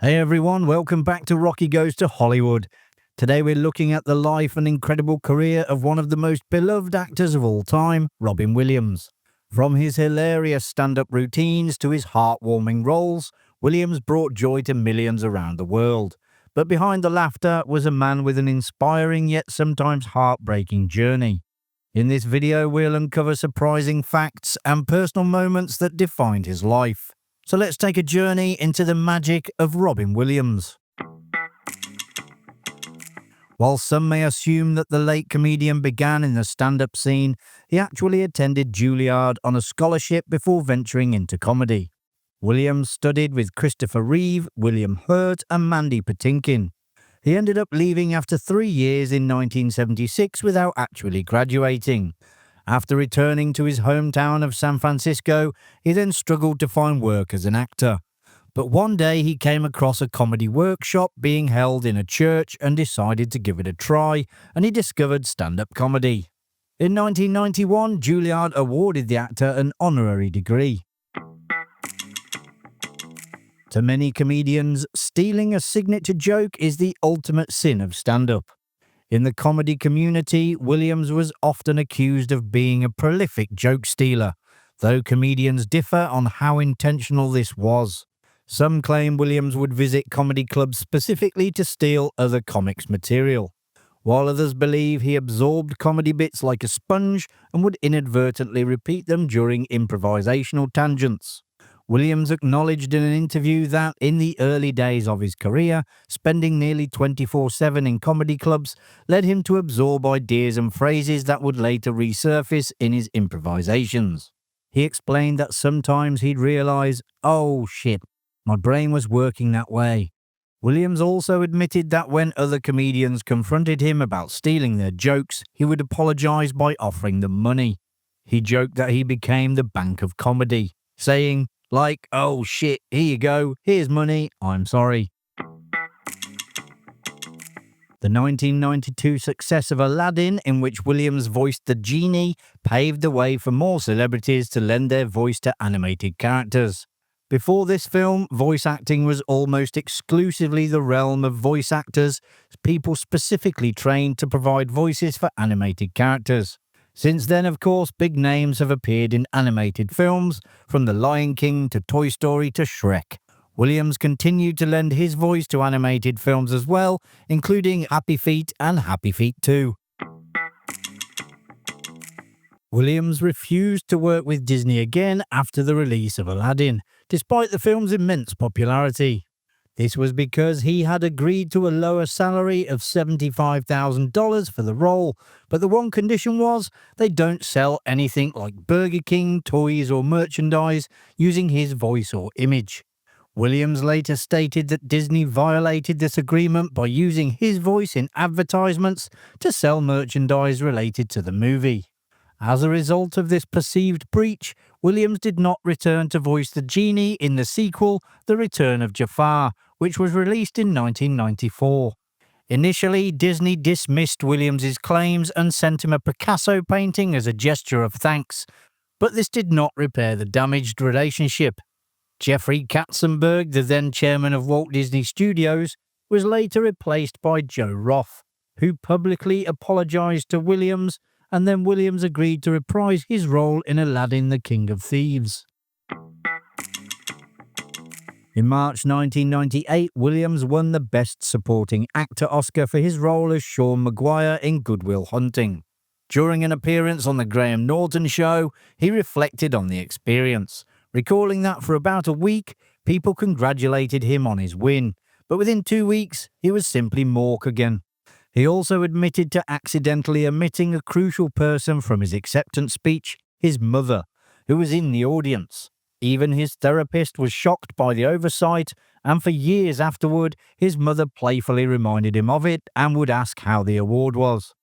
Hey everyone, welcome back to Rocky Goes to Hollywood. Today we're looking at the life and incredible career of one of the most beloved actors of all time, Robin Williams. From his hilarious stand-up routines to his heartwarming roles, Williams brought joy to millions around the world. But behind the laughter was a man with an inspiring yet sometimes heartbreaking journey. In this video, we'll uncover surprising facts and personal moments that defined his life. So let's take a journey into the magic of Robin Williams. While some may assume that the late comedian began in the stand-up scene, he actually attended Juilliard on a scholarship before venturing into comedy. Williams studied with Christopher Reeve, William Hurt and Mandy Patinkin. He ended up leaving after 3 years in 1976 without actually graduating. After returning to his hometown of San Francisco, he then struggled to find work as an actor. But one day he came across a comedy workshop being held in a church and decided to give it a try, and he discovered stand-up comedy. In 1991, Juilliard awarded the actor an honorary degree. To many comedians, stealing a signature joke is the ultimate sin of stand-up. In the comedy community, Williams was often accused of being a prolific joke stealer, though comedians differ on how intentional this was. Some claim Williams would visit comedy clubs specifically to steal other comics' material, while others believe he absorbed comedy bits like a sponge and would inadvertently repeat them during improvisational tangents. Williams acknowledged in an interview that, in the early days of his career, spending nearly 24/7 in comedy clubs led him to absorb ideas and phrases that would later resurface in his improvisations. He explained that sometimes he'd realize, "Oh shit, my brain was working that way." Williams also admitted that when other comedians confronted him about stealing their jokes, he would apologize by offering them money. He joked that he became the bank of comedy, saying, like, "Oh shit, here you go, here's money, I'm sorry." The 1992 success of Aladdin, in which Williams voiced the genie, paved the way for more celebrities to lend their voice to animated characters. Before this film, voice acting was almost exclusively the realm of voice actors, people specifically trained to provide voices for animated characters. Since then, of course, big names have appeared in animated films, from The Lion King to Toy Story to Shrek. Williams continued to lend his voice to animated films as well, including Happy Feet and Happy Feet 2. Williams refused to work with Disney again after the release of Aladdin, despite the film's immense popularity. This was because he had agreed to a lower salary of $75,000 for the role, but the one condition was they don't sell anything like Burger King, toys or merchandise using his voice or image. Williams later stated that Disney violated this agreement by using his voice in advertisements to sell merchandise related to the movie. As a result of this perceived breach, Williams did not return to voice the genie in the sequel, The Return of Jafar, which was released in 1994. Initially, Disney dismissed Williams's claims and sent him a Picasso painting as a gesture of thanks, but this did not repair the damaged relationship. Jeffrey Katzenberg, the then chairman of Walt Disney Studios, was later replaced by Joe Roth, who publicly apologized to Williams, and then Williams agreed to reprise his role in Aladdin the King of Thieves. In March 1998, Williams won the Best Supporting Actor Oscar for his role as Sean Maguire in Good Will Hunting. During an appearance on The Graham Norton Show, he reflected on the experience, recalling that for about a week, people congratulated him on his win, but within 2 weeks, he was simply Mork again. He also admitted to accidentally omitting a crucial person from his acceptance speech, his mother, who was in the audience. Even his therapist was shocked by the oversight, and for years afterward, his mother playfully reminded him of it and would ask how the award was.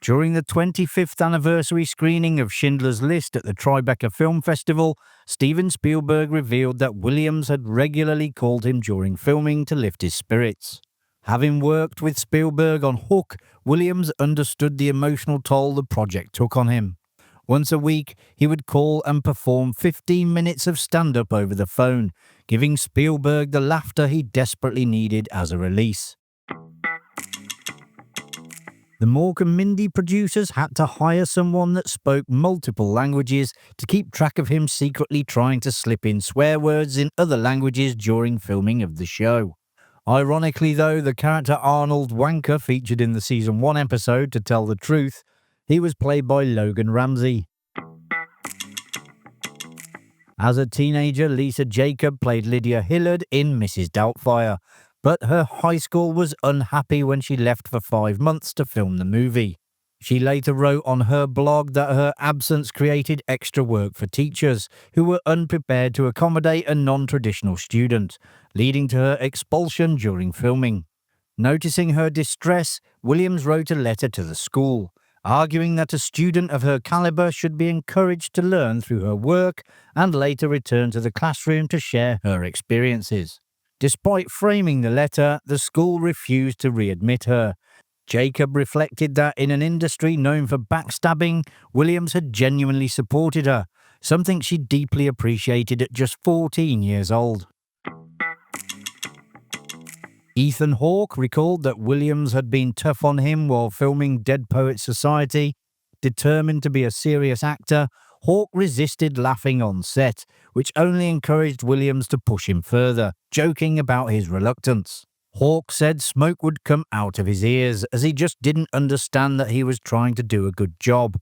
During the 25th anniversary screening of Schindler's List at the Tribeca Film Festival, Steven Spielberg revealed that Williams had regularly called him during filming to lift his spirits. Having worked with Spielberg on Hook, Williams understood the emotional toll the project took on him. Once a week, he would call and perform 15 minutes of stand-up over the phone, giving Spielberg the laughter he desperately needed as a release. The Mork and Mindy producers had to hire someone that spoke multiple languages to keep track of him secretly trying to slip in swear words in other languages during filming of the show. Ironically though, the character Arnold Wanker featured in the season 1 episode To Tell the Truth, he was played by Logan Ramsay. As a teenager, Lisa Jacob played Lydia Hillard in Mrs. Doubtfire, but her high school was unhappy when she left for 5 months to film the movie. She later wrote on her blog that her absence created extra work for teachers who were unprepared to accommodate a non-traditional student, leading to her expulsion during filming. Noticing her distress, Williams wrote a letter to the school, arguing that a student of her caliber should be encouraged to learn through her work and later return to the classroom to share her experiences. Despite framing the letter, the school refused to readmit her. Jacob reflected that in an industry known for backstabbing, Williams had genuinely supported her, something she deeply appreciated at just 14 years old. Ethan Hawke recalled that Williams had been tough on him while filming Dead Poets Society. Determined to be a serious actor, Hawke resisted laughing on set, which only encouraged Williams to push him further, joking about his reluctance. Hawke said smoke would come out of his ears as he just didn't understand that he was trying to do a good job.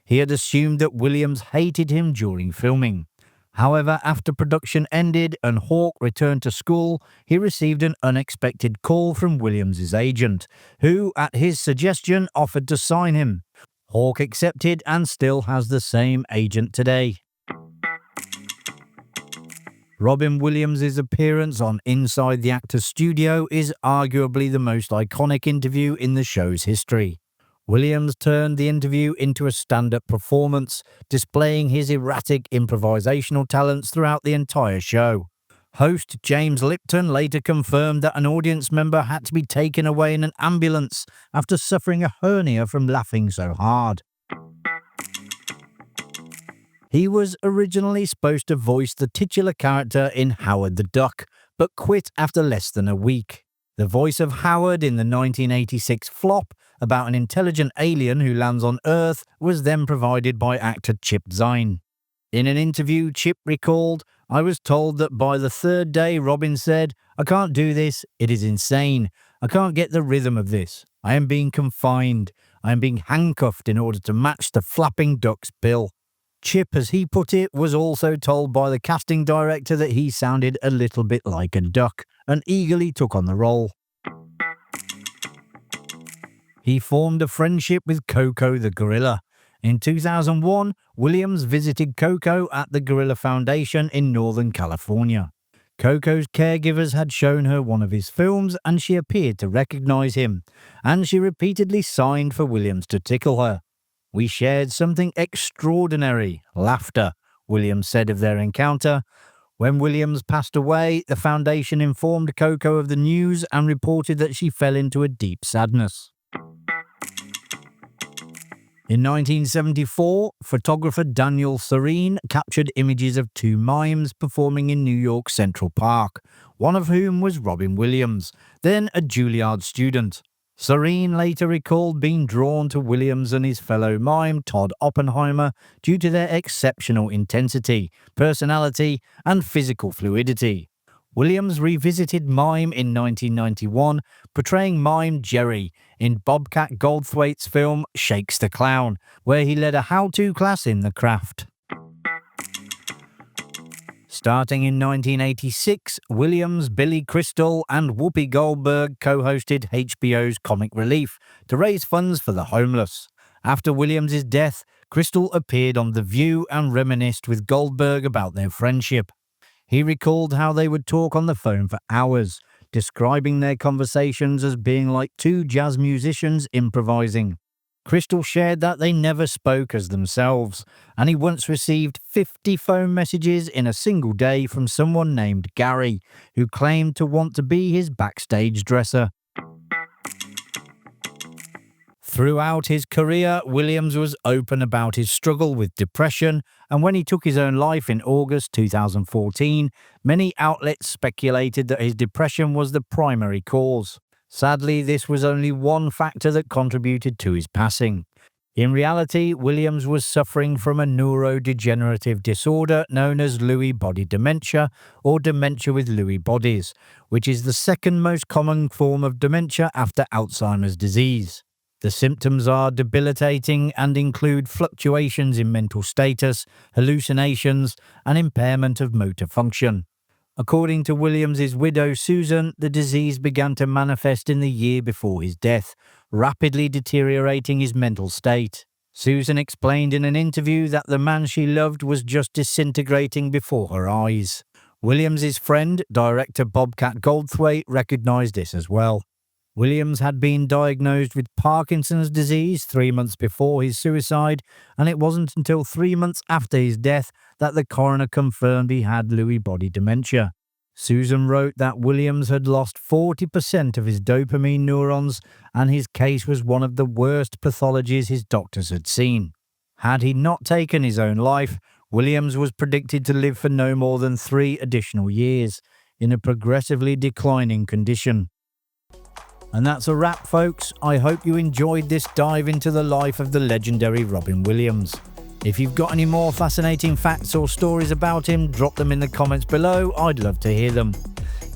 He had assumed that Williams hated him during filming. However, after production ended and Hawke returned to school, he received an unexpected call from Williams' agent, who, at his suggestion, offered to sign him. Hawke accepted and still has the same agent today. Robin Williams' appearance on Inside the Actor's Studio is arguably the most iconic interview in the show's history. Williams turned the interview into a stand-up performance, displaying his erratic improvisational talents throughout the entire show. Host James Lipton later confirmed that an audience member had to be taken away in an ambulance after suffering a hernia from laughing so hard. He was originally supposed to voice the titular character in Howard the Duck, but quit after less than a week. The voice of Howard in the 1986 flop about an intelligent alien who lands on Earth was then provided by actor Chip Zien. In an interview, Chip recalled, "I was told that by the third day Robin said, 'I can't do this, it is insane. I can't get the rhythm of this. I am being confined. I am being handcuffed in order to match the flapping duck's bill.'" Chip, as he put it, was also told by the casting director that he sounded a little bit like a duck and eagerly took on the role. He formed a friendship with Coco the gorilla. In 2001, Williams visited Coco at the Gorilla Foundation in Northern California. Coco's caregivers had shown her one of his films and she appeared to recognize him, and she repeatedly signed for Williams to tickle her. "We shared something extraordinary, laughter," Williams said of their encounter. When Williams passed away, the foundation informed Coco of the news and reported that she fell into a deep sadness. In 1974, photographer Daniel Serene captured images of two mimes performing in New York Central Park, one of whom was Robin Williams, then a Juilliard student. Serene later recalled being drawn to Williams and his fellow mime Todd Oppenheimer due to their exceptional intensity, personality, and physical fluidity. Williams revisited mime in 1991, portraying mime Jerry in Bobcat Goldthwait's film Shakes the Clown, where he led a how-to class in the craft. Starting in 1986, Williams, Billy Crystal, and Whoopi Goldberg co-hosted HBO's Comic Relief to raise funds for the homeless. After Williams' death, Crystal appeared on The View and reminisced with Goldberg about their friendship. He recalled how they would talk on the phone for hours, describing their conversations as being like two jazz musicians improvising. Crystal shared that they never spoke as themselves, and he once received 50 phone messages in a single day from someone named Gary, who claimed to want to be his backstage dresser. Throughout his career, Williams was open about his struggle with depression, and when he took his own life in August 2014, many outlets speculated that his depression was the primary cause. Sadly, this was only one factor that contributed to his passing. In reality, Williams was suffering from a neurodegenerative disorder known as Lewy body dementia, or dementia with Lewy bodies, which is the second most common form of dementia after Alzheimer's disease. The symptoms are debilitating and include fluctuations in mental status, hallucinations, and impairment of motor function. According to Williams's widow Susan, the disease began to manifest in the year before his death, rapidly deteriorating his mental state. Susan explained in an interview that the man she loved was just disintegrating before her eyes. Williams's friend, director Bobcat Goldthwait, recognized this as well. Williams had been diagnosed with Parkinson's disease 3 months before his suicide, and it wasn't until 3 months after his death that the coroner confirmed he had Lewy body dementia. Susan wrote that Williams had lost 40% of his dopamine neurons, and his case was one of the worst pathologies his doctors had seen. Had he not taken his own life, Williams was predicted to live for no more than 3 additional years, in a progressively declining condition. And that's a wrap, folks. I hope you enjoyed this dive into the life of the legendary Robin Williams. If you've got any more fascinating facts or stories about him, drop them in the comments below. I'd love to hear them.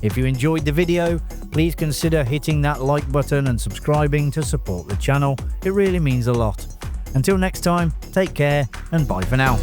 If you enjoyed the video, please consider hitting that like button and subscribing to support the channel. It really means a lot. Until next time, take care and bye for now.